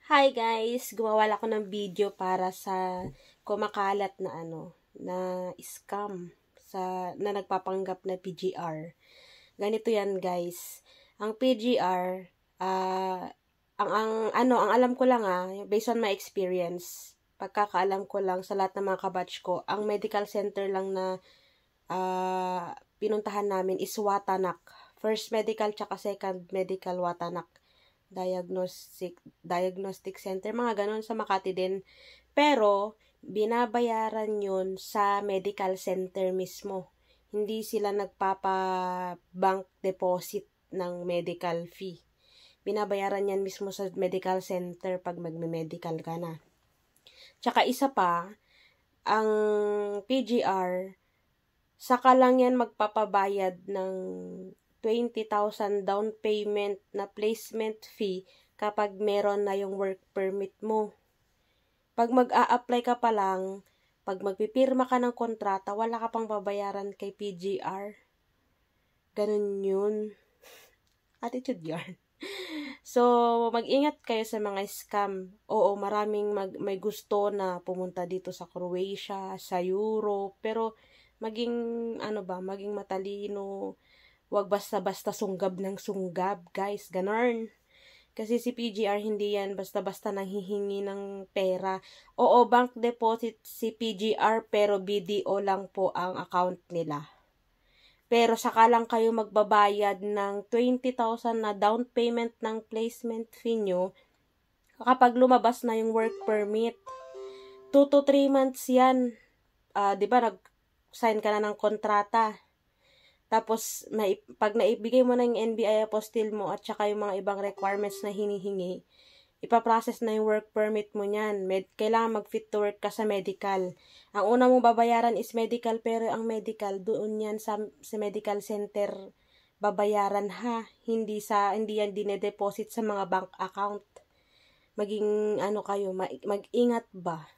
Hi guys! Gumawa ako ng video para sa kumakalat na na scam na nagpapanggap na PGR. Ganito yan guys. Ang PGR, ang alam ko lang based on my experience, pagkakaalam ko lang sa lahat ng mga kabatch ko, ang medical center lang na pinuntahan namin is Watanak. First medical tsaka second medical Watanak. Diagnostic center, mga ganon sa Makati din. Pero, binabayaran yun sa medical center mismo. Hindi sila nagpapa-bank deposit ng medical fee. Binabayaran yan mismo sa medical center pag magme-medical ka na. Tsaka isa pa, ang PGR, saka lang yan magpapabayad ng 20,000 down payment na placement fee kapag meron na yung work permit mo. Pag mag-a-apply ka pa lang, pag magpipirma ka ng kontrata, wala ka pang babayaran kay PGR. Ganun yun. Attitude yarn. So, mag-ingat kayo sa mga scam. Oo, maraming may gusto na pumunta dito sa Croatia, sa Europe, pero maging matalino. Huwag basta-basta sunggab ng sunggab, guys. Ganun. Kasi si PGR, hindi yan basta-basta nanghihingi ng pera. Oo, bank deposit si PGR, pero BDO lang po ang account nila. Pero saka lang kayo magbabayad ng 20,000 na down payment ng placement fee nyo kapag lumabas na yung work permit. 2 to 3 months yan. Diba, nag-sign ka na ng kontrata. Tapos, pag naibigay mo na yung NBI apostille mo at saka yung mga ibang requirements na hinihingi, ipaprocess na yung work permit mo niyan. Kailangan mag-fit to work ka sa medical. Ang una mong babayaran is medical, pero ang medical, doon yan sa medical center babayaran Hindi yan dinedeposit sa mga bank account. Maging kayo, mag-ingat ba?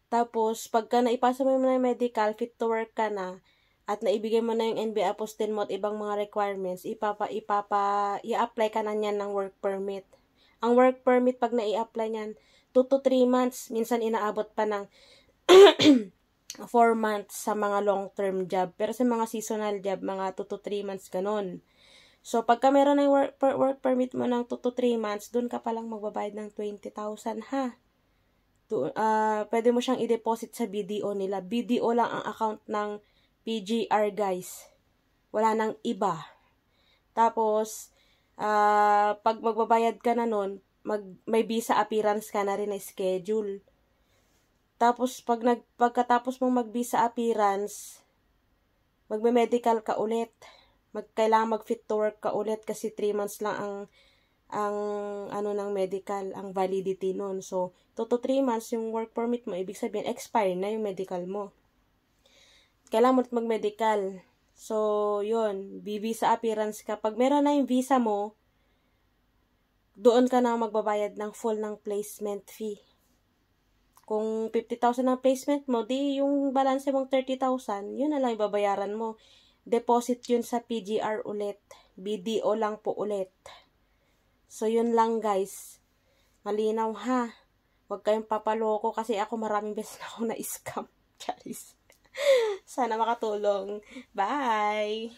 Tapos, pagka naipasa mo na yung medical, fit to work ka na, at naibigay mo na yung NBI apostille mo at ibang mga requirements, i-apply ka na niyan ng work permit. Ang work permit, pag na-i-apply niyan, 2 to 3 months, minsan inaabot pa ng 4 months sa mga long-term job. Pero sa mga seasonal job, mga 2 to 3 months, ganun. So, pagka meron na yung work permit mo ng 2 to 3 months, dun ka palang magbabayad ng 20,000 Pwede mo siyang i-deposit sa BDO nila. BDO lang ang account ng PGR, guys. Wala nang iba. Tapos, pag magbabayad ka na nun, may visa appearance ka na rin na schedule. Tapos, pagkatapos mong mag-visa appearance, magme-medical ka ulit. Kailangan mag-fit to work ka ulit kasi 3 months lang ang ng medical, ang validity nun. So, 2 to 3 months yung work permit mo, ibig sabihin, expire na yung medical mo. Kailangan mo mag-medical. So, yun. Visa appearance ka. Pag meron na yung visa mo, doon ka na magbabayad ng full ng placement fee. Kung 50,000 ang placement mo, di yung balance mong 30,000, yun na lang ibabayaran mo. Deposit yun sa PGR ulit. BDO lang po ulit. So, yun lang guys. Malinaw Huwag kayong papaloko kasi ako maraming beses na ako na-scam. Charis. Sana makatulong. Bye!